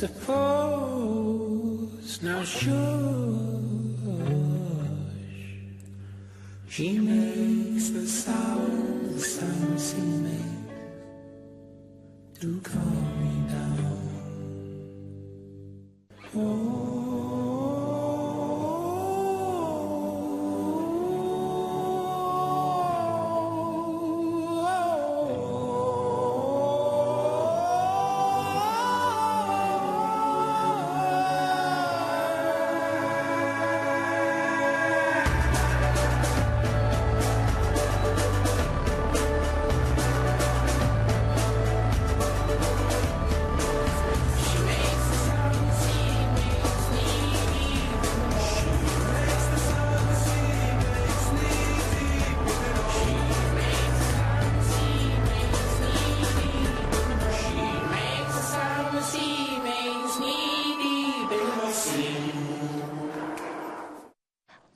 suppose, now shush. She makes the sound the sea makes to calm me down. Oh.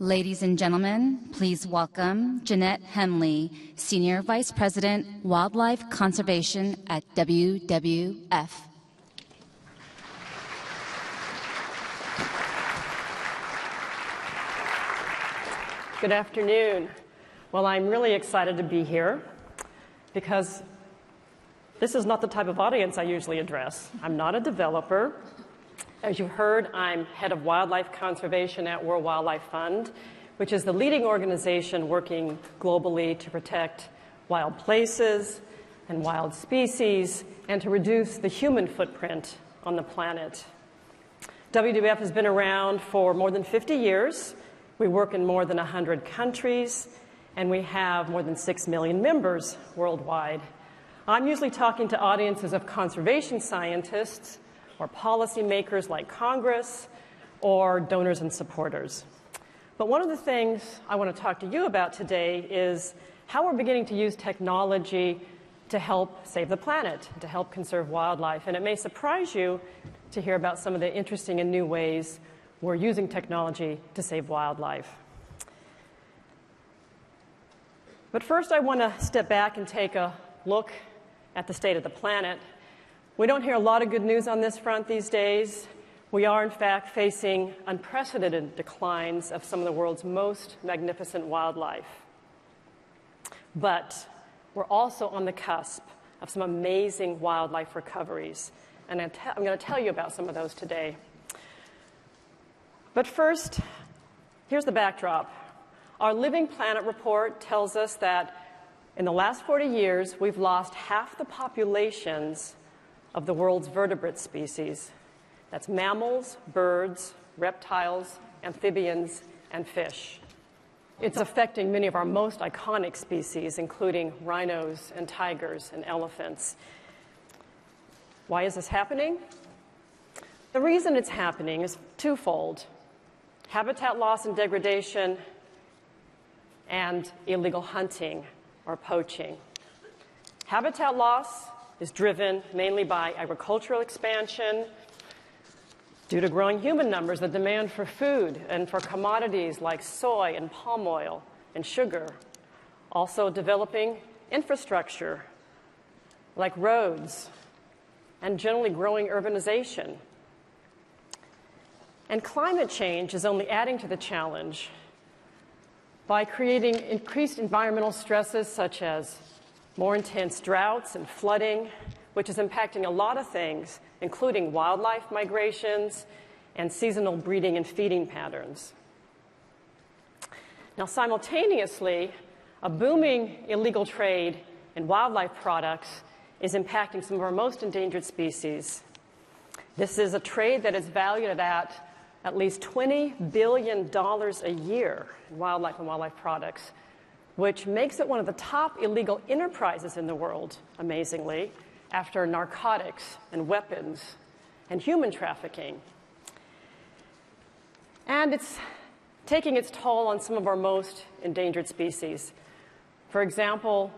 Ladies and gentlemen, please welcome Jeanette Henley, Senior Vice President, Wildlife Conservation at WWF. Good afternoon. Well, I'm really excited to be here because this is not the type of audience I usually address. I'm not a developer. As you heard, I'm head of wildlife conservation at World Wildlife Fund, which is the leading organization working globally to protect wild places and wild species and to reduce the human footprint on the planet. WWF has been around for more than 50 years. We work in more than 100 countries, and we have more than 6 million members worldwide. I'm usually talking to audiences of conservation scientists or policymakers like Congress, or donors and supporters. But one of the things I want to talk to you about today is how we're beginning to use technology to help save the planet, to help conserve wildlife. And it may surprise you to hear about some of the interesting and new ways we're using technology to save wildlife. But first, I want to step back and take a look at the state of the planet. We don't hear a lot of good news on this front these days. We are, in fact, facing unprecedented declines of some of the world's most magnificent wildlife. But we're also on the cusp of some amazing wildlife recoveries. And I'm going to tell you about some of those today. But first, here's the backdrop. Our Living Planet report tells us that in the last 40 years, we've lost half the populations of the world's vertebrate species. That's mammals, birds, reptiles, amphibians, and fish. It's affecting many of our most iconic species, including rhinos and tigers and elephants. Why is this happening? The reason it's happening is twofold: habitat loss and degradation, and illegal hunting or poaching. Habitat loss is driven mainly by agricultural expansion due to growing human numbers, the demand for food and for commodities like soy and palm oil and sugar. Also developing infrastructure like roads and generally growing urbanization. And climate change is only adding to the challenge by creating increased environmental stresses such as more intense droughts and flooding, which is impacting a lot of things, including wildlife migrations and seasonal breeding and feeding patterns. Now, simultaneously, a booming illegal trade in wildlife products is impacting some of our most endangered species. This is a trade that is valued at least $20 billion a year in wildlife and wildlife products, which makes it one of the top illegal enterprises in the world, amazingly, after narcotics and weapons and human trafficking. And it's taking its toll on some of our most endangered species. For example,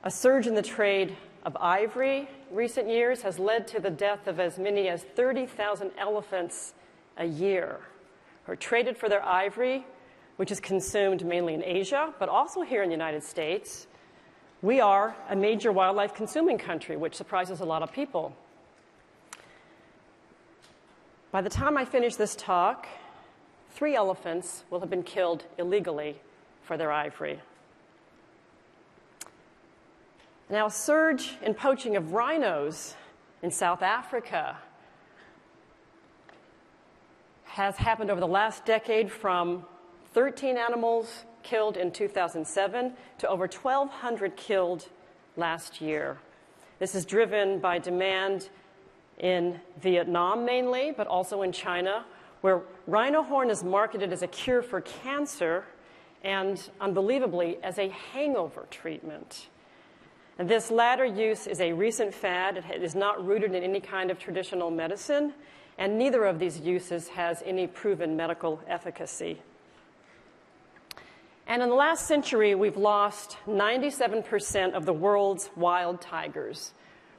a surge in the trade of ivory in recent years has led to the death of as many as 30,000 elephants a year who are traded for their ivory, which is consumed mainly in Asia, but also here in the United States. We are a major wildlife consuming country, which surprises a lot of people. By the time I finish this talk, 3 elephants will have been killed illegally for their ivory. Now, a surge in poaching of rhinos in South Africa has happened over the last decade, from 13 animals killed in 2007 to over 1,200 killed last year. This is driven by demand in Vietnam mainly, but also in China, where rhino horn is marketed as a cure for cancer and, unbelievably, as a hangover treatment. And this latter use is a recent fad. It is not rooted in any kind of traditional medicine, and neither of these uses has any proven medical efficacy. And in the last century, we've lost 97% of the world's wild tigers.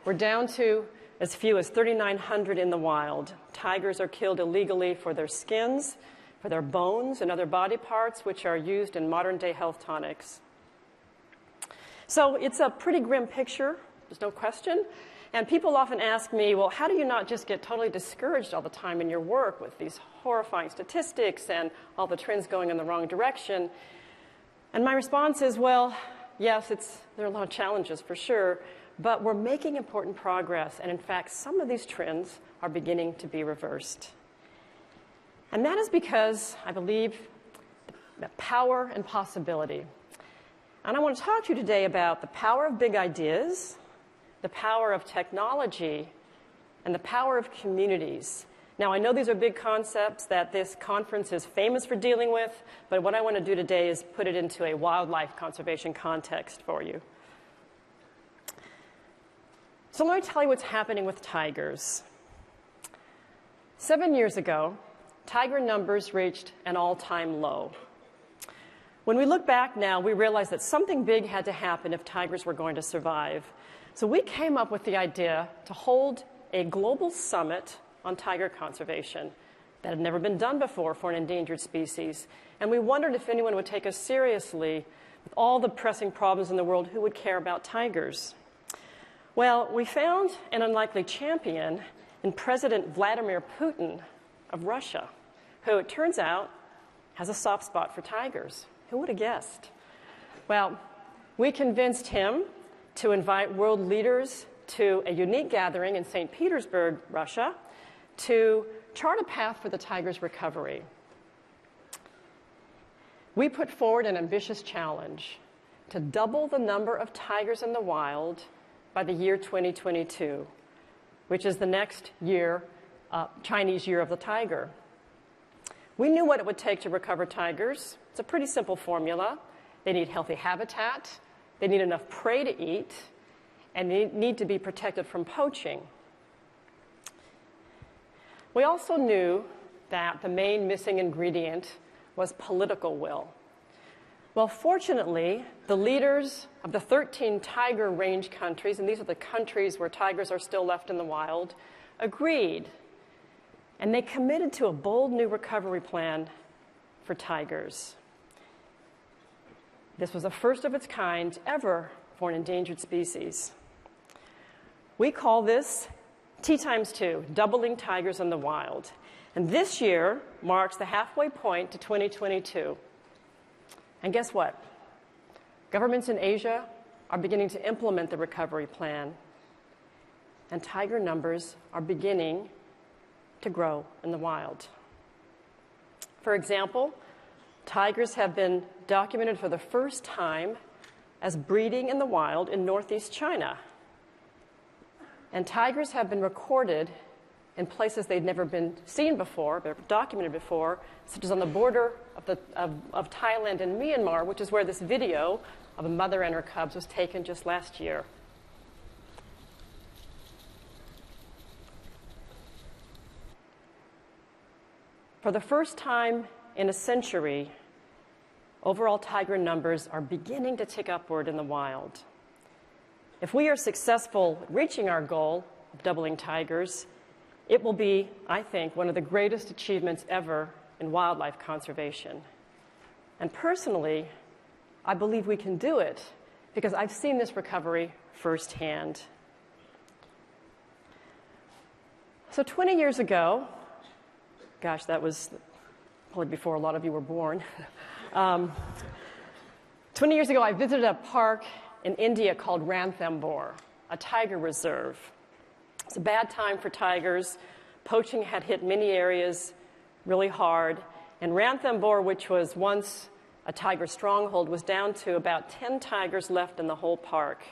We're down to as few as 3,900 in the wild. Tigers are killed illegally for their skins, for their bones, and other body parts, which are used in modern-day health tonics. So it's a pretty grim picture, there's no question. And people often ask me, well, how do you not just get totally discouraged all the time in your work with these horrifying statistics and all the trends going in the wrong direction? And my response is, well, yes, there are a lot of challenges for sure, but we're making important progress. And in fact, some of these trends are beginning to be reversed. And that is because, I believe, the power and possibility. And I want to talk to you today about the power of big ideas, the power of technology, and the power of communities. Now, I know these are big concepts that this conference is famous for dealing with, but what I want to do today is put it into a wildlife conservation context for you. So let me tell you what's happening with tigers. 7 years ago, tiger numbers reached an all-time low. When we look back now, we realize that something big had to happen if tigers were going to survive. So we came up with the idea to hold a global summit on tiger conservation that had never been done before for an endangered species. And we wondered if anyone would take us seriously with all the pressing problems in the world, who would care about tigers? Well, we found an unlikely champion in President Vladimir Putin of Russia, who, it turns out, has a soft spot for tigers. Who would have guessed? Well, we convinced him to invite world leaders to a unique gathering in St. Petersburg, Russia, to chart a path for the tiger's recovery. We put forward an ambitious challenge to double the number of tigers in the wild by the year 2022, which is the next year, Chinese Year of the Tiger. We knew what it would take to recover tigers. It's a pretty simple formula. They need healthy habitat, they need enough prey to eat, and they need to be protected from poaching. We also knew that the main missing ingredient was political will. Well, fortunately, the leaders of the 13 tiger range countries, and these are the countries where tigers are still left in the wild, agreed. And they committed to a bold new recovery plan for tigers. This was the first of its kind ever for an endangered species. We call this T times 2, doubling tigers in the wild. And this year marks the halfway point to 2022. And guess what? Governments in Asia are beginning to implement the recovery plan. And tiger numbers are beginning to grow in the wild. For example, tigers have been documented for the first time as breeding in the wild in northeast China. And tigers have been recorded in places they'd never been seen before, but documented before, such as on the border of Thailand and Myanmar, which is where this video of a mother and her cubs was taken just last year. For the first time in a century, overall tiger numbers are beginning to tick upward in the wild. If we are successful reaching our goal of doubling tigers, it will be, I think, one of the greatest achievements ever in wildlife conservation. And personally, I believe we can do it because I've seen this recovery firsthand. So 20 years ago, Gosh, that was probably before a lot of you were born. 20 years ago, I visited a park in India called Ranthambore, a tiger reserve. It's a bad time for tigers. Poaching had hit many areas really hard. And Ranthambore, which was once a tiger stronghold, was down to about 10 tigers left in the whole park.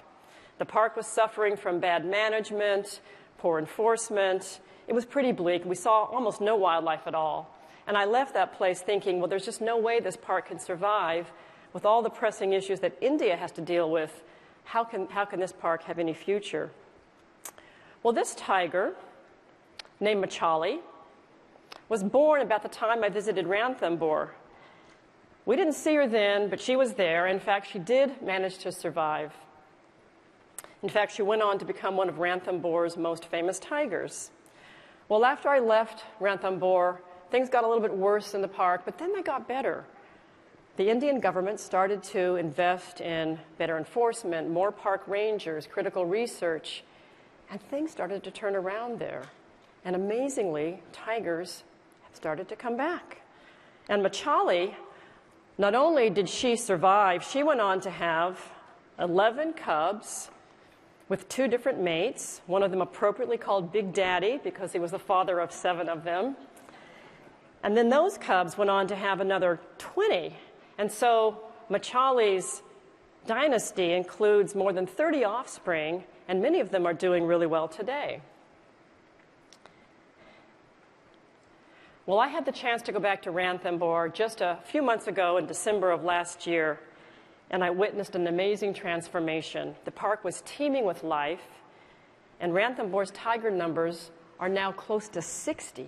The park was suffering from bad management, poor enforcement. It was pretty bleak. We saw almost no wildlife at all. And I left that place thinking, well, there's just no way this park can survive with all the pressing issues that India has to deal with. How can this park have any future? Well, this tiger, named Machali, was born about the time I visited Ranthambore. We didn't see her then, but she was there. In fact, she did manage to survive. In fact, she went on to become one of Ranthambore's most famous tigers. Well, after I left Ranthambore, things got a little bit worse in the park, but then they got better. The Indian government started to invest in better enforcement, more park rangers, critical research, and things started to turn around there. And amazingly, tigers have started to come back. And Machali, not only did she survive, she went on to have 11 cubs with 2 different mates, one of them appropriately called Big Daddy because he was the father of 7 of them. And then those cubs went on to have another 20. And so Machali's dynasty includes more than 30 offspring, and many of them are doing really well today. Well, I had the chance to go back to Ranthambore just a few months ago in December of last year, and I witnessed an amazing transformation. The park was teeming with life, and Ranthambore's tiger numbers are now close to 60.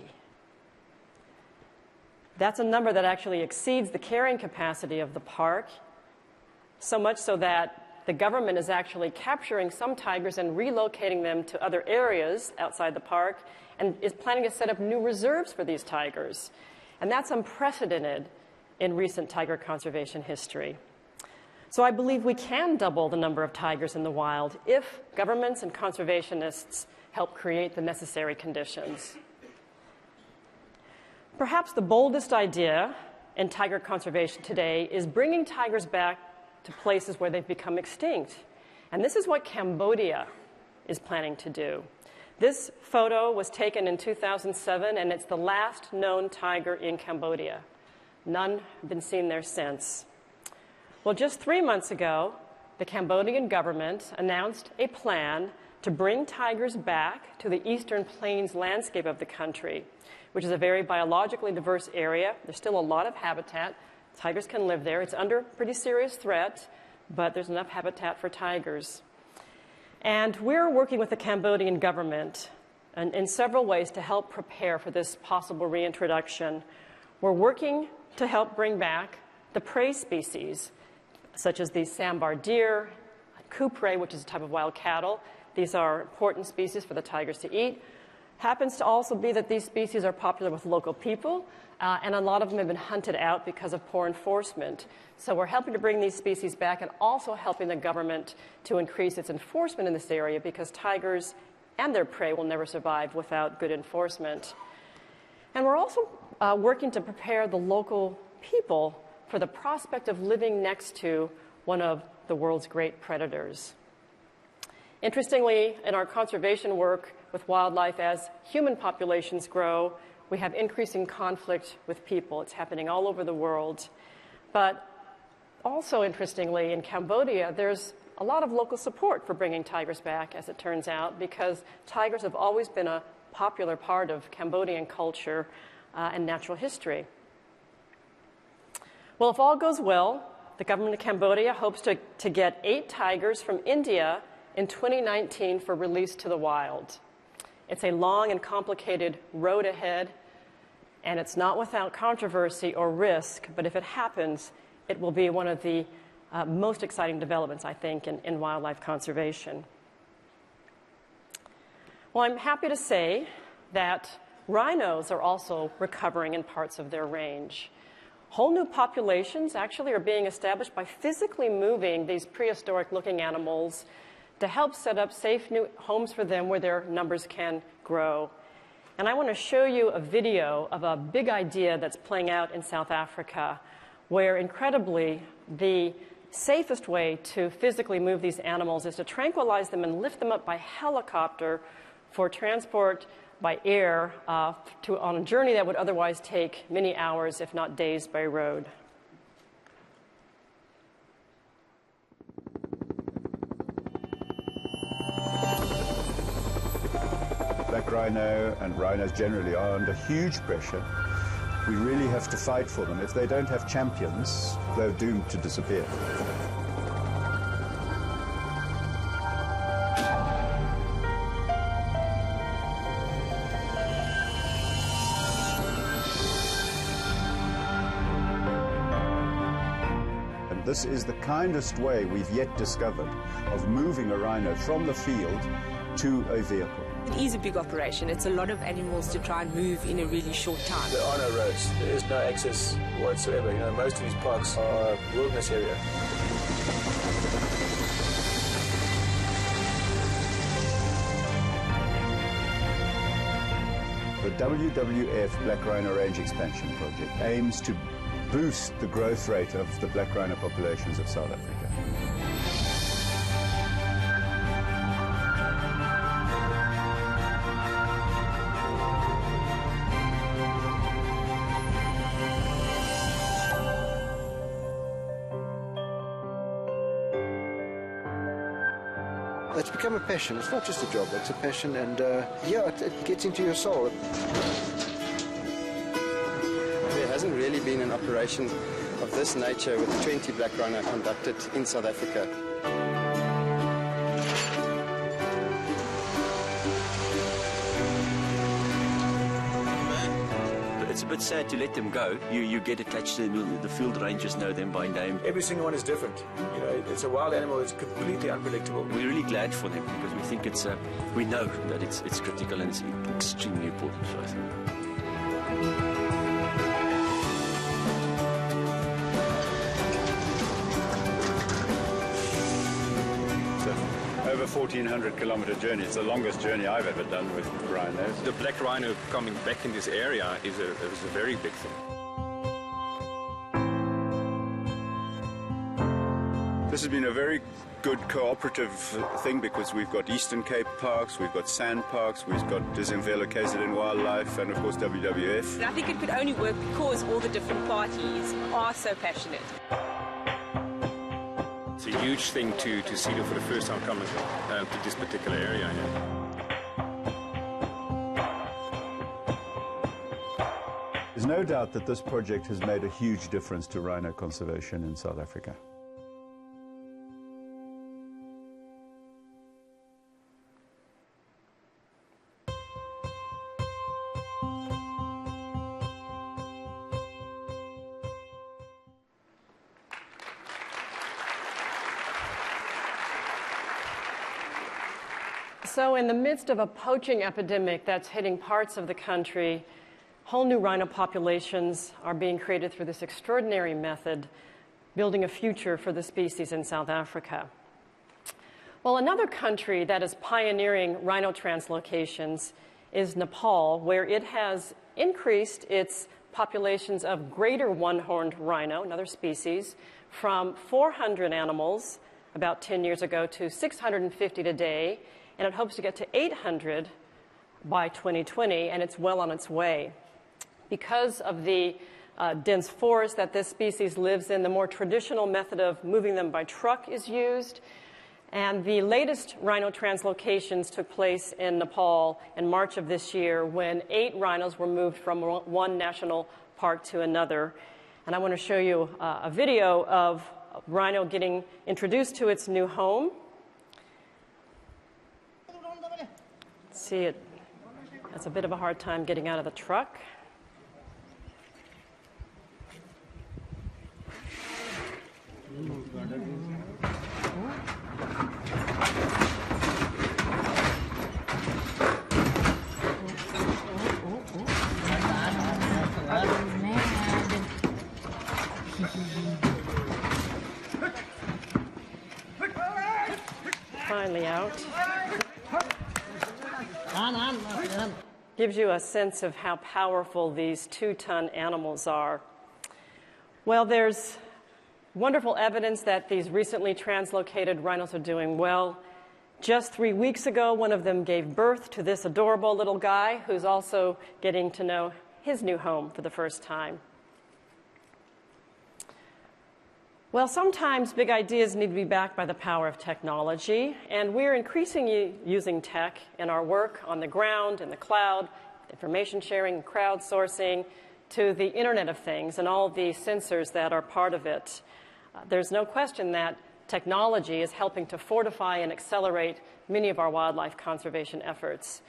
That's a number that actually exceeds the carrying capacity of the park, so much so that the government is actually capturing some tigers and relocating them to other areas outside the park and is planning to set up new reserves for these tigers. And that's unprecedented in recent tiger conservation history. So I believe we can double the number of tigers in the wild if governments and conservationists help create the necessary conditions. Perhaps the boldest idea in tiger conservation today is bringing tigers back to places where they've become extinct. And this is what Cambodia is planning to do. This photo was taken in 2007, and it's the last known tiger in Cambodia. None have been seen there since. Well, just 3 months ago, the Cambodian government announced a plan to bring tigers back to the eastern plains landscape of the country, which is a very biologically diverse area. There's still a lot of habitat. Tigers can live there. It's under pretty serious threat, but there's enough habitat for tigers. And we're working with the Cambodian government in several ways to help prepare for this possible reintroduction. We're working to help bring back the prey species, such as the sambar deer, coupre, which is a type of wild cattle. These are important species for the tigers to eat. Happens to also be that these species are popular with local people, and a lot of them have been hunted out because of poor enforcement. So we're helping to bring these species back and also helping the government to increase its enforcement in this area because tigers and their prey will never survive without good enforcement. And we're also working to prepare the local people for the prospect of living next to one of the world's great predators. Interestingly, in our conservation work with wildlife, as human populations grow, we have increasing conflict with people. It's happening all over the world. But also interestingly, in Cambodia, there's a lot of local support for bringing tigers back, as it turns out, because tigers have always been a popular part of Cambodian culture and natural history. Well, if all goes well, the government of Cambodia hopes to get 8 tigers from India in 2019 for release to the wild. It's a long and complicated road ahead, and it's not without controversy or risk, but if it happens, it will be one of the most exciting developments, I think, in wildlife conservation. Well, I'm happy to say that rhinos are also recovering in parts of their range. Whole new populations actually are being established by physically moving these prehistoric-looking animals to help set up safe new homes for them where their numbers can grow. And I want to show you a video of a big idea that's playing out in South Africa, where incredibly the safest way to physically move these animals is to tranquilize them and lift them up by helicopter for transport by air on a journey that would otherwise take many hours, if not days, by road. Black rhino and rhinos generally are under huge pressure. We really have to fight for them. If they don't have champions, they're doomed to disappear. And this is the kindest way we've yet discovered of moving a rhino from the field to a vehicle. It is a big operation. It's a lot of animals to try and move in a really short time. There are no roads. There is no access whatsoever. You know, most of these parks are wilderness area. The WWF Black Rhino Range Expansion Project aims to boost the growth rate of the black rhino populations of South Africa. It's become a passion. It's not just a job, it's a passion, and yeah, it gets into your soul. There hasn't really been an operation of this nature with 20 black rhino conducted in South Africa. It's a bit sad to let them go. You get attached to them. The field rangers know them by name. Every single one is different. You know, it's a wild animal. It's completely unpredictable. We're really glad for them because we think it's we know that it's critical and it's extremely important for us. Over 1,400-kilometer journey. It's the longest journey I've ever done with rhinos. The black rhino coming back in this area is a very big thing. This has been a very good cooperative thing because we've got Eastern Cape parks, we've got sand parks, we've got Disemvelo KZN Wildlife, and of course WWF. And I think it could only work because all the different parties are so passionate. It's a huge thing to see them for the first time coming to this particular area. There's no doubt that this project has made a huge difference to rhino conservation in South Africa. So in the midst of a poaching epidemic that's hitting parts of the country, whole new rhino populations are being created through this extraordinary method, building a future for the species in South Africa. Well, another country that is pioneering rhino translocations is Nepal, where it has increased its populations of greater one-horned rhino, another species, from 400 animals about 10 years ago to 650 today, and it hopes to get to 800 by 2020, and it's well on its way. Because of the dense forest that this species lives in, the more traditional method of moving them by truck is used. And the latest rhino translocations took place in Nepal in March of this year when 8 rhinos were moved from one national park to another. And I want to show you a video of a rhino getting introduced to its new home. See it, it's a bit of a hard time getting out of the truck. Finally out. gives you a sense of how powerful these 2-ton animals are. Well, there's wonderful evidence that these recently translocated rhinos are doing well. Just 3 weeks ago, one of them gave birth to this adorable little guy who's also getting to know his new home for the first time. Well, sometimes big ideas need to be backed by the power of technology, and we're increasingly using tech in our work on the ground, in the cloud, information sharing, crowdsourcing, to the Internet of Things and all the sensors that are part of it. There's no question that technology is helping to fortify and accelerate many of our wildlife conservation efforts.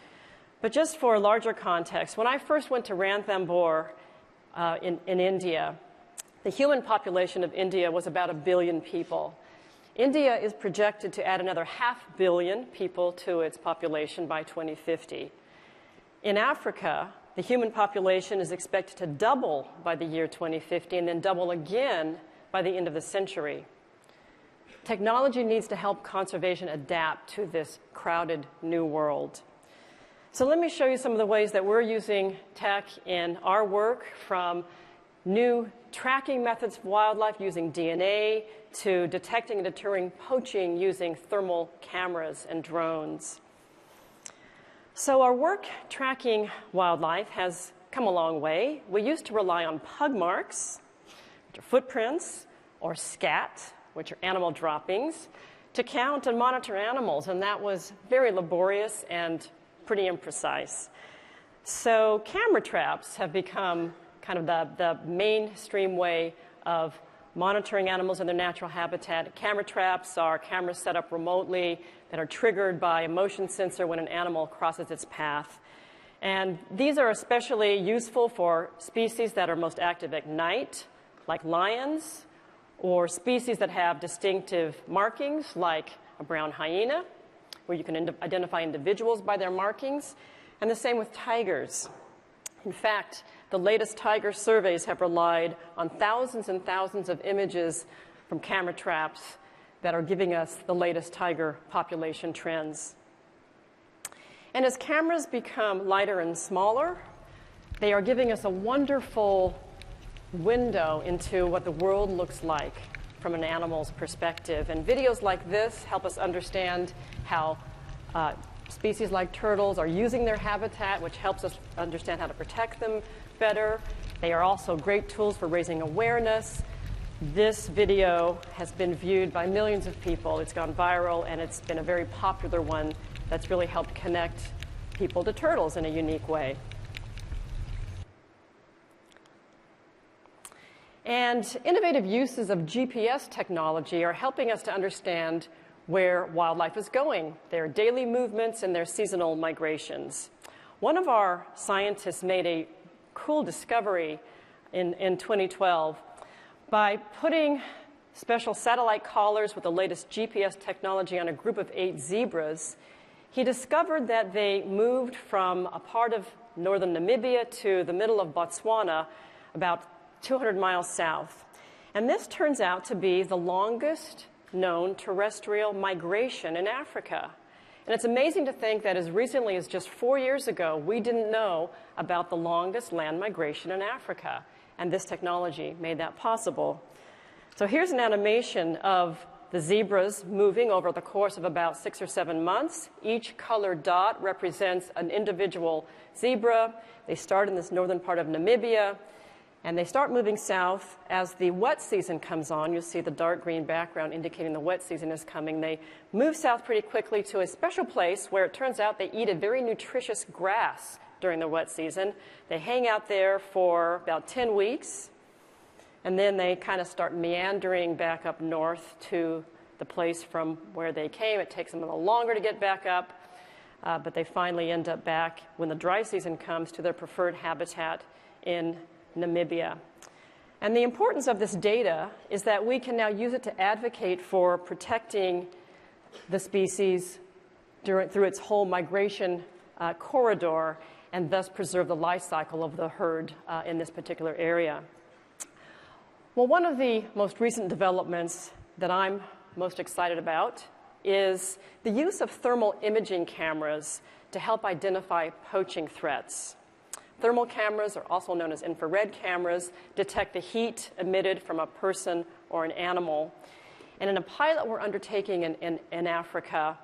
But just for a larger context, when I first went to Ranthambore in India, the human population of India was about 1 billion people. India is projected to add another 500 million people to its population by 2050. In Africa, the human population is expected to double by the year 2050 and then double again by the end of the century. Technology needs to help conservation adapt to this crowded new world. So let me show you some of the ways that we're using tech in our work, from new tracking methods of wildlife using DNA to detecting and deterring poaching using thermal cameras and drones. So our work tracking wildlife has come a long way. We used to rely on pug marks, which are footprints, or scat, which are animal droppings, to count and monitor animals, and that was very laborious and pretty imprecise. So camera traps have become kind of the mainstream way of monitoring animals in their natural habitat. Camera traps are cameras set up remotely that are triggered by a motion sensor when an animal crosses its path. And these are especially useful for species that are most active at night, like lions, or species that have distinctive markings, like a brown hyena, where you can identify individuals by their markings, and the same with tigers. In fact, the latest tiger surveys have relied on thousands and thousands of images from camera traps that are giving us the latest tiger population trends. And as cameras become lighter and smaller, they are giving us a wonderful window into what the world looks like from an animal's perspective. And videos like this help us understand how species like turtles are using their habitat, which helps us understand how to protect them better. They are also great tools for raising awareness. This video has been viewed by millions of people. It's gone viral, and it's been a very popular one that's really helped connect people to turtles in a unique way. And innovative uses of GPS technology are helping us to understand where wildlife is going, their daily movements and their seasonal migrations. One of our scientists made a cool discovery in 2012 by putting special satellite collars with the latest GPS technology on a group of 8 zebras. He discovered that they moved from a part of northern Namibia to the middle of Botswana, about 200 miles south. And this turns out to be the longest known terrestrial migration in Africa. And it's amazing to think that as recently as just 4 years ago, we didn't know about the longest land migration in Africa. And this technology made that possible. So here's an animation of the zebras moving over the course of about 6 or 7 months. Each colored dot represents an individual zebra. They start in this northern part of Namibia, and they start moving south. As the wet season comes on, you'll see the dark green background indicating the wet season is coming. They move south pretty quickly to a special place where it turns out they eat a very nutritious grass during the wet season. They hang out there for about 10 weeks, and then they kind of start meandering back up north to the place from where they came. It takes them a little longer to get back up, but they finally end up back, when the dry season comes, to their preferred habitat in Namibia. And the importance of this data is that we can now use it to advocate for protecting the species through its whole migration corridor, and thus preserve the life cycle of the herd in this particular area. Well, one of the most recent developments that I'm most excited about is the use of thermal imaging cameras to help identify poaching threats. Thermal cameras, are also known as infrared cameras, detect the heat emitted from a person or an animal. And in a pilot we're undertaking in Africa,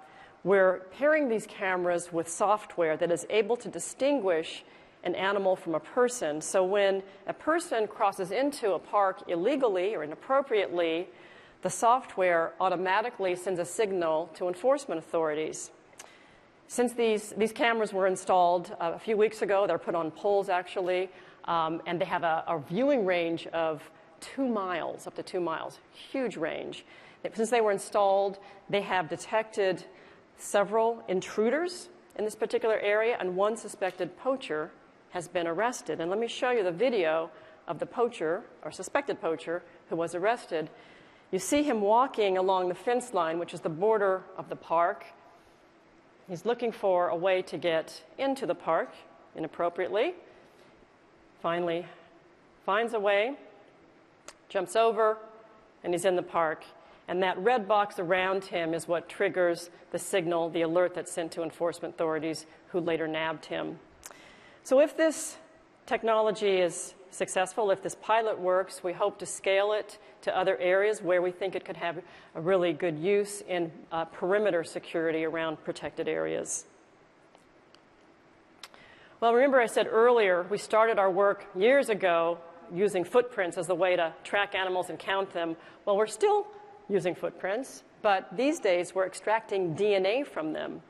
we're pairing these cameras with software that is able to distinguish an animal from a person. So when a person crosses into a park illegally or inappropriately, the software automatically sends a signal to enforcement authorities. Since these cameras were installed a few weeks ago, they're put on poles actually, and they have a viewing range of 2 miles, up to 2 miles, huge range. Since they were installed, they have detected several intruders in this particular area, and one suspected poacher has been arrested. And let me show you the video of the poacher, or suspected poacher, who was arrested. You see him walking along the fence line, which is the border of the park. He's looking for a way to get into the park inappropriately. Finally finds a way, jumps over, and he's in the park. And that red box around him is what triggers the signal, the alert that's sent to enforcement authorities who later nabbed him. So if this technology is successful, if this pilot works, we hope to scale it to other areas where we think it could have a really good use in perimeter security around protected areas. Well, remember I said earlier, we started our work years ago using footprints as the way to track animals and count them. Well, we're still using footprints, but these days we're extracting DNA from them.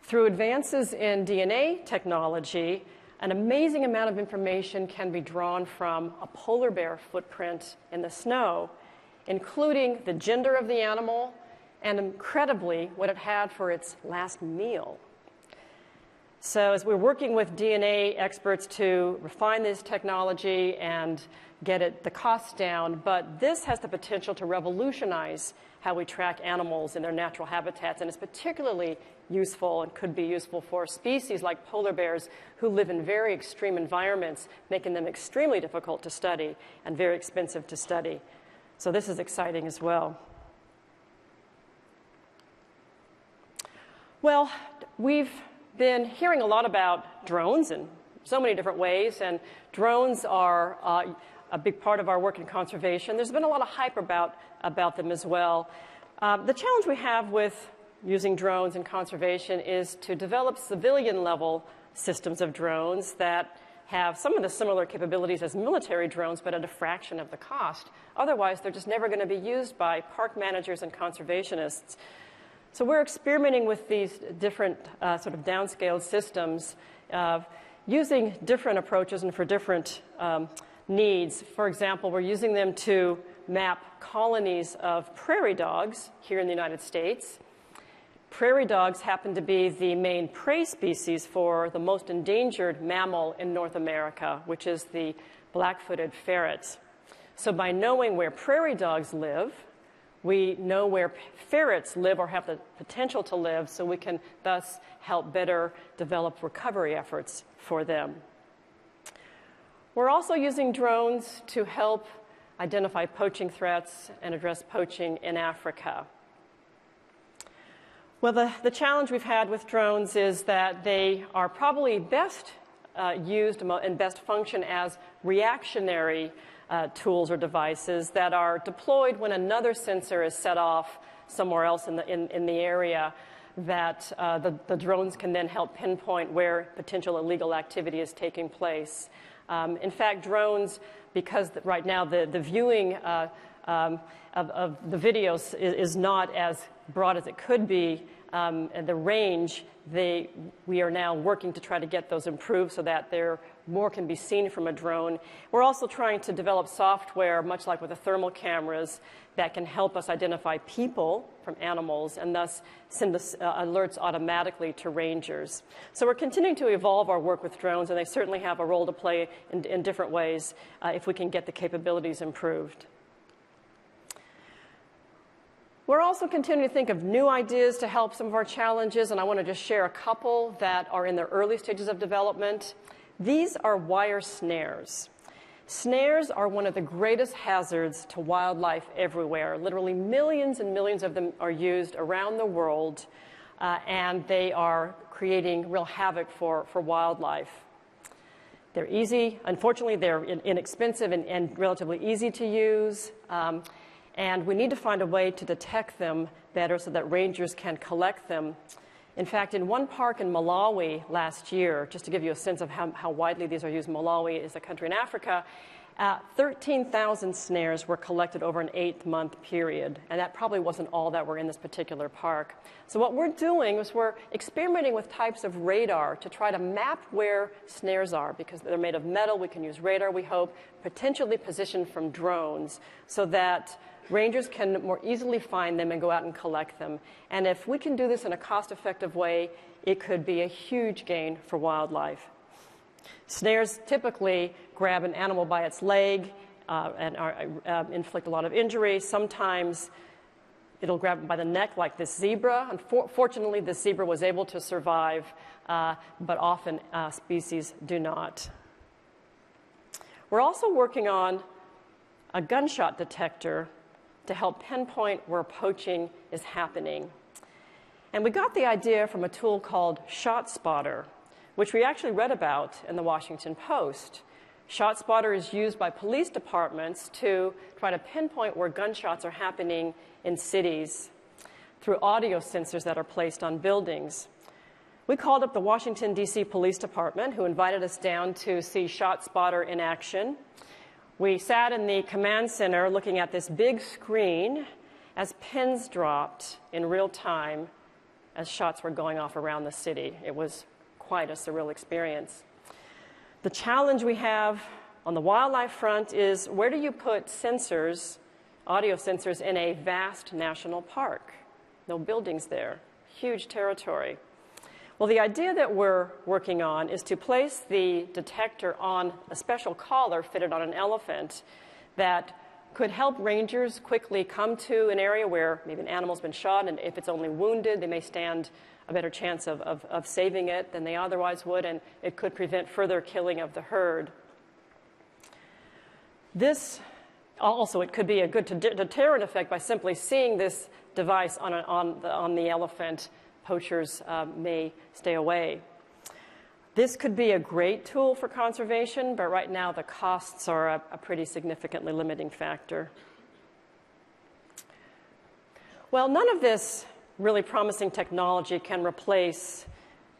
Through advances in DNA technology, an amazing amount of information can be drawn from a polar bear footprint in the snow, including the gender of the animal and, incredibly, what it had for its last meal. So as we're working with DNA experts to refine this technology and get the costs down, but this has the potential to revolutionize how we track animals in their natural habitats, and it's particularly useful and could be useful for species like polar bears who live in very extreme environments, making them extremely difficult to study and very expensive to study. So this is exciting as well. Well, we've been hearing a lot about drones in so many different ways, and drones are a big part of our work in conservation. There's been a lot of hype about them as well. The challenge we have with using drones in conservation is to develop civilian-level systems of drones that have some of the similar capabilities as military drones, but at a fraction of the cost. Otherwise, they're just never going to be used by park managers and conservationists. So we're experimenting with these different sort of downscaled systems, using different approaches and for different needs. For example, we're using them to map colonies of prairie dogs here in the United States. Prairie dogs happen to be the main prey species for the most endangered mammal in North America, which is the black-footed ferret. So by knowing where prairie dogs live, we know where ferrets live or have the potential to live, so we can thus help better develop recovery efforts for them. We're also using drones to help identify poaching threats and address poaching in Africa. Well, the challenge we've had with drones is that they are probably best used and best function as reactionary tools or devices that are deployed when another sensor is set off somewhere else in the area, that the drones can then help pinpoint where potential illegal activity is taking place. In fact, drones, because right now the viewing of the videos is not as broad as it could be, and the range, we are now working to try to get those improved so that more can be seen from a drone. We're also trying to develop software, much like with the thermal cameras, that can help us identify people from animals and thus send us alerts automatically to rangers. So we're continuing to evolve our work with drones, and they certainly have a role to play in different ways if we can get the capabilities improved. We're also continuing to think of new ideas to help some of our challenges, and I want to just share a couple that are in their early stages of development. These are wire snares. Snares are one of the greatest hazards to wildlife everywhere. Literally millions and millions of them are used around the world, and they are creating real havoc for wildlife. They're easy. Unfortunately, they're inexpensive and relatively easy to use. And we need to find a way to detect them better so that rangers can collect them. In fact, in one park in Malawi last year, just to give you a sense of how widely these are used, Malawi is a country in Africa, 13,000 snares were collected over an 8-month period, and that probably wasn't all that were in this particular park. So what we're doing is we're experimenting with types of radar to try to map where snares are. Because they're made of metal, we can use radar, we hope, potentially positioned from drones, so that rangers can more easily find them and go out and collect them. And if we can do this in a cost-effective way, it could be a huge gain for wildlife. Snares typically grab an animal by its leg and inflict a lot of injury. Sometimes it'll grab it by the neck, like this zebra. Unfortunately, this zebra was able to survive, but often species do not. We're also working on a gunshot detector to help pinpoint where poaching is happening. And we got the idea from a tool called ShotSpotter, which we actually read about in the Washington Post. ShotSpotter is used by police departments to try to pinpoint where gunshots are happening in cities through audio sensors that are placed on buildings. We called up the Washington, D.C. Police Department, who invited us down to see ShotSpotter in action. We sat in the command center looking at this big screen as pins dropped in real time as shots were going off around the city. It was quite a surreal experience. The challenge we have on the wildlife front is, where do you put sensors, audio sensors, in a vast national park? No buildings there, huge territory. Well, the idea that we're working on is to place the detector on a special collar fitted on an elephant that could help rangers quickly come to an area where maybe an animal's been shot, and if it's only wounded, they may stand a better chance of saving it than they otherwise would, and it could prevent further killing of the herd. This also, it could be a good deterrent effect by simply seeing this device on the elephant. Poachers may stay away. This could be a great tool for conservation, but right now the costs are a pretty significantly limiting factor. Well, none of this really promising technology can replace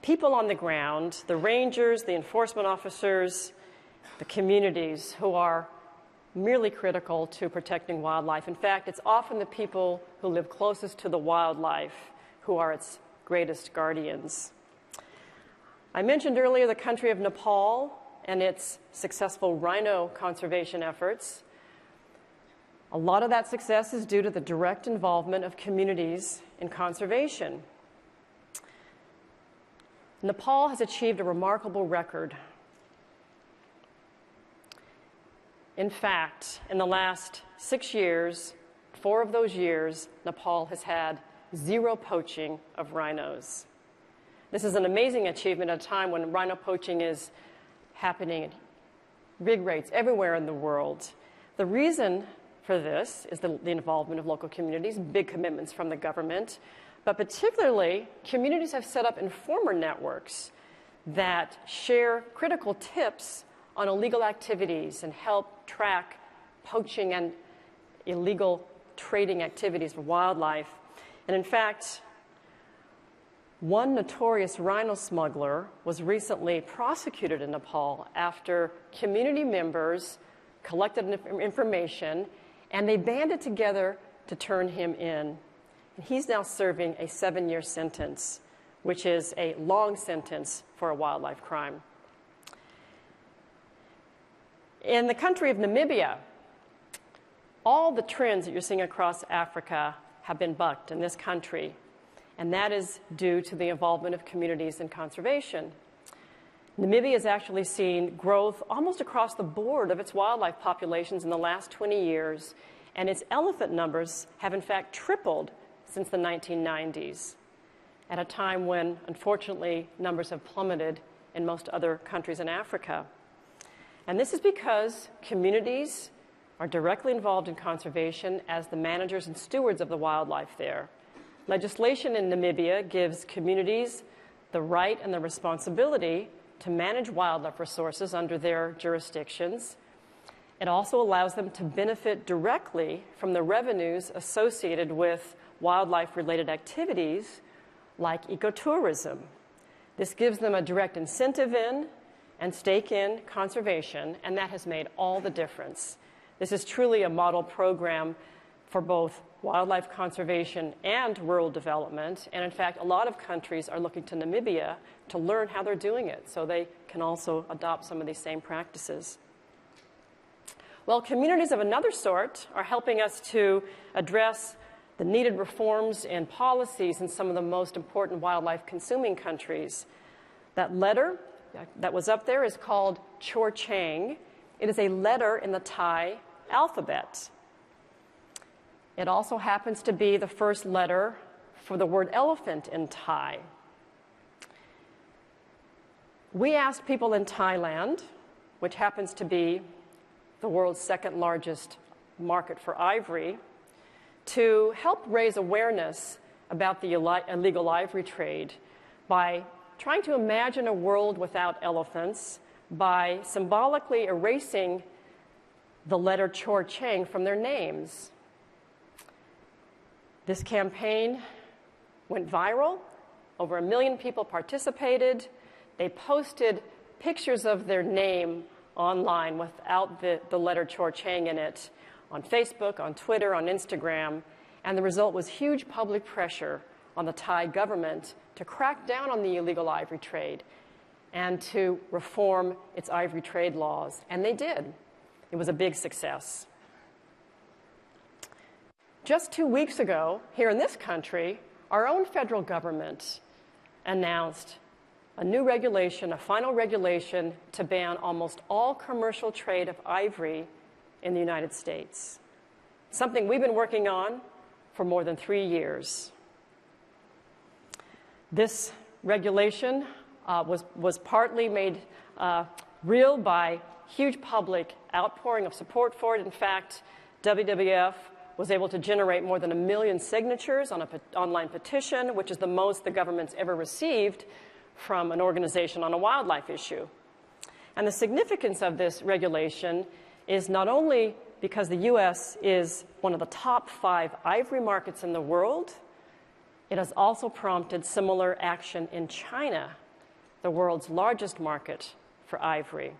people on the ground, the rangers, the enforcement officers, the communities who are merely critical to protecting wildlife. In fact, it's often the people who live closest to the wildlife who are its greatest guardians. I mentioned earlier the country of Nepal and its successful rhino conservation efforts. A lot of that success is due to the direct involvement of communities in conservation. Nepal has achieved a remarkable record. In fact, in the last 6 years, 4 of those years, Nepal has had 0 poaching of rhinos. This is an amazing achievement at a time when rhino poaching is happening at big rates everywhere in the world. The reason for this is the involvement of local communities, big commitments from the government, but particularly communities have set up informer networks that share critical tips on illegal activities and help track poaching and illegal trading activities for wildlife. And in fact, one notorious rhino smuggler was recently prosecuted in Nepal after community members collected information and they banded together to turn him in. And he's now serving a 7-year sentence, which is a long sentence for a wildlife crime. In the country of Namibia, all the trends that you're seeing across Africa have been bucked in this country, and that is due to the involvement of communities in conservation. Namibia has actually seen growth almost across the board of its wildlife populations in the last 20 years, and its elephant numbers have in fact tripled since the 1990s, at a time when, unfortunately, numbers have plummeted in most other countries in Africa. And this is because communities are directly involved in conservation as the managers and stewards of the wildlife there. Legislation in Namibia gives communities the right and the responsibility to manage wildlife resources under their jurisdictions. It also allows them to benefit directly from the revenues associated with wildlife-related activities like ecotourism. This gives them a direct incentive in and stake in conservation, and that has made all the difference. This is truly a model program for both wildlife conservation and rural development, and in fact, a lot of countries are looking to Namibia to learn how they're doing it, so they can also adopt some of these same practices. Well, communities of another sort are helping us to address the needed reforms and policies in some of the most important wildlife consuming countries. That letter that was up there is called Chor Chang. It is a letter in the Thai alphabet. It also happens to be the first letter for the word elephant in Thai. We asked people in Thailand, which happens to be the world's second largest market for ivory, to help raise awareness about the illegal ivory trade by trying to imagine a world without elephants, by symbolically erasing the letter Chor Chang from their names. This campaign went viral. Over 1 million people participated. They posted pictures of their name online without the letter Chor Chang in it, on Facebook, on Twitter, on Instagram, and the result was huge public pressure on the Thai government to crack down on the illegal ivory trade and to reform its ivory trade laws, and they did. It was a big success. Just 2 weeks ago, here in this country, our own federal government announced a new regulation, a final regulation, to ban almost all commercial trade of ivory in the United States. Something we've been working on for more than 3 years. This regulation was partly made real by huge public outpouring of support for it. In fact, WWF was able to generate more than 1 million signatures on an online petition, which is the most the government's ever received from an organization on a wildlife issue. And the significance of this regulation is not only because the U.S. is one of the top 5 ivory markets in the world, it has also prompted similar action in China, the world's largest market for ivory.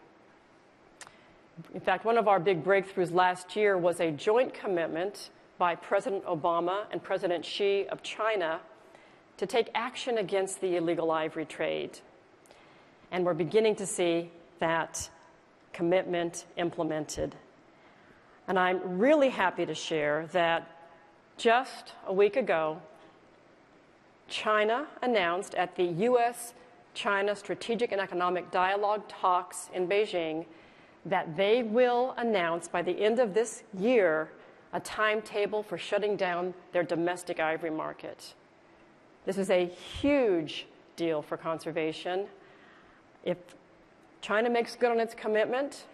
In fact, one of our big breakthroughs last year was a joint commitment by President Obama and President Xi of China to take action against the illegal ivory trade. And we're beginning to see that commitment implemented. And I'm really happy to share that just a week ago, China announced at the U.S.-China Strategic and Economic Dialogue talks in Beijing that they will announce by the end of this year a timetable for shutting down their domestic ivory market. This is a huge deal for conservation. If China makes good on its commitment,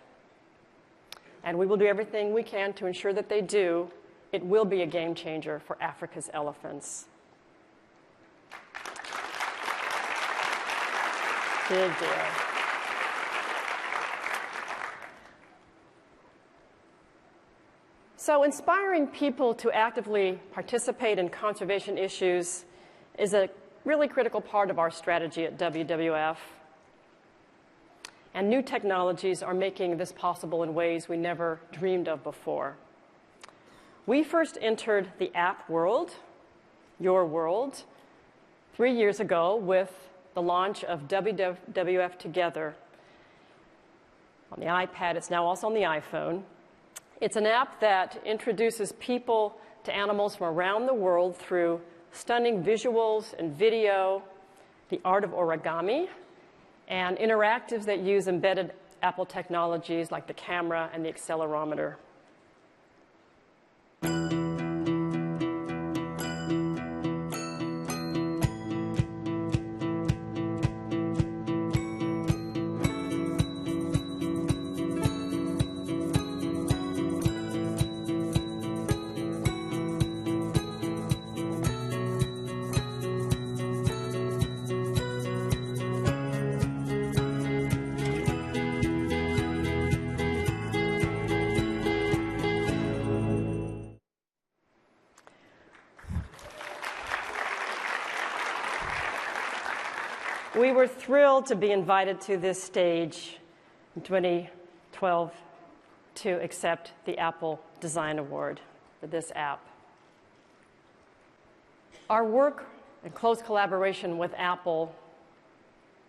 and we will do everything we can to ensure that they do, it will be a game changer for Africa's elephants. Big deal. So inspiring people to actively participate in conservation issues is a really critical part of our strategy at WWF. And new technologies are making this possible in ways we never dreamed of before. We first entered the app world, your world, 3 years ago with the launch of WWF Together on the iPad. It's now also on the iPhone. It's an app that introduces people to animals from around the world through stunning visuals and video, the art of origami, and interactives that use embedded Apple technologies like the camera and the accelerometer. We were thrilled to be invited to this stage in 2012 to accept the Apple Design Award for this app. Our work in close collaboration with Apple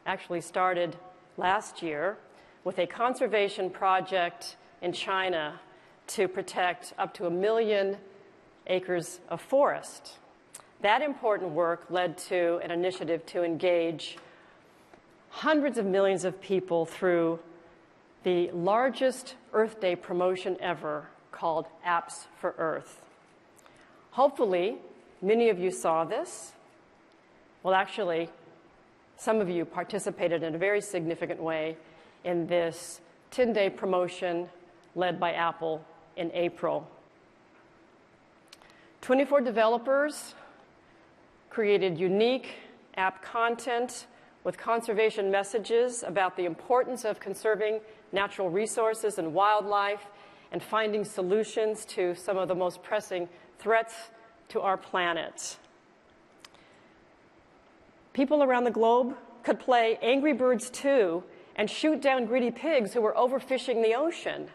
actually started last year with a conservation project in China to protect up to 1 million acres of forest. That important work led to an initiative to engage hundreds of millions of people through the largest Earth Day promotion ever called Apps for Earth. Hopefully, many of you saw this. Well, actually, some of you participated in a very significant way in this 10-day promotion led by Apple in April. 24 developers created unique app content with conservation messages about the importance of conserving natural resources and wildlife and finding solutions to some of the most pressing threats to our planet. People around the globe could play Angry Birds 2 and shoot down greedy pigs who were overfishing the ocean.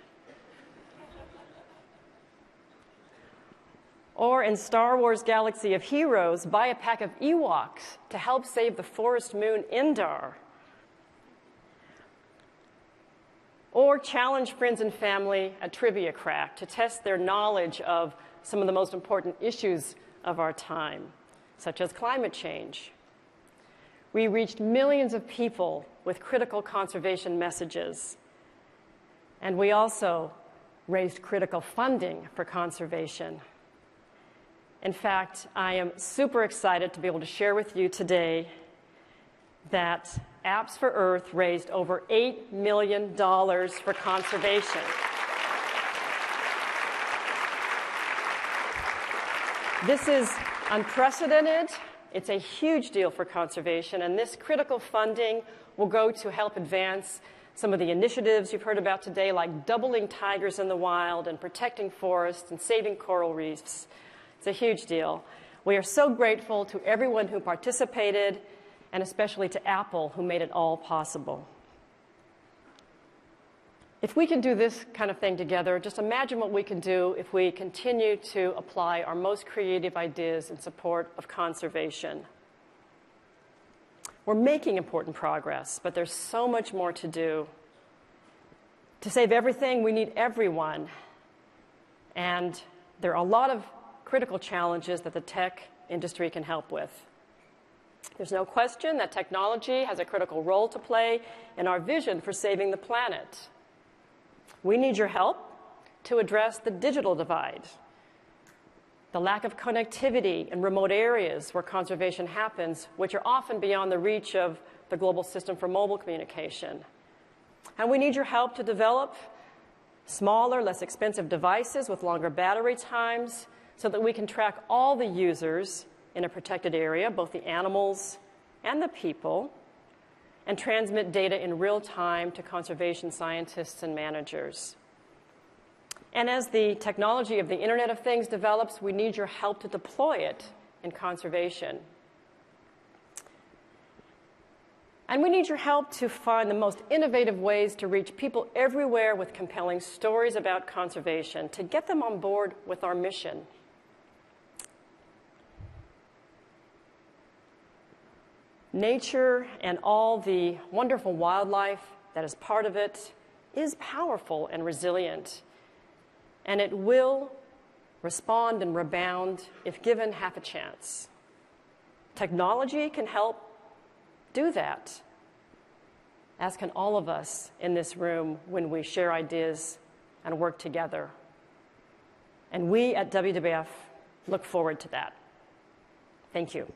Or in Star Wars Galaxy of Heroes, buy a pack of Ewoks to help save the forest moon Endar. Or challenge friends and family at Trivia Crack to test their knowledge of some of the most important issues of our time, such as climate change. We reached millions of people with critical conservation messages. And we also raised critical funding for conservation. In fact, I am super excited to be able to share with you today that Apps for Earth raised over $8 million for conservation. This is unprecedented. It's a huge deal for conservation, and this critical funding will go to help advance some of the initiatives you've heard about today, like doubling tigers in the wild and protecting forests and saving coral reefs. It's a huge deal. We are so grateful to everyone who participated, and especially to Apple, who made it all possible. If we can do this kind of thing together, just imagine what we can do if we continue to apply our most creative ideas in support of conservation. We're making important progress, but there's so much more to do. To save everything, we need everyone. And there are a lot of critical challenges that the tech industry can help with. There's no question that technology has a critical role to play in our vision for saving the planet. We need your help to address the digital divide, the lack of connectivity in remote areas where conservation happens, which are often beyond the reach of the global system for mobile communication. And we need your help to develop smaller, less expensive devices with longer battery times so that we can track all the users in a protected area, both the animals and the people, and transmit data in real time to conservation scientists and managers. And as the technology of the Internet of Things develops, we need your help to deploy it in conservation. And we need your help to find the most innovative ways to reach people everywhere with compelling stories about conservation, to get them on board with our mission. Nature and all the wonderful wildlife that is part of it is powerful and resilient, and it will respond and rebound if given half a chance. Technology can help do that, as can all of us in this room when we share ideas and work together. And we at WWF look forward to that. Thank you.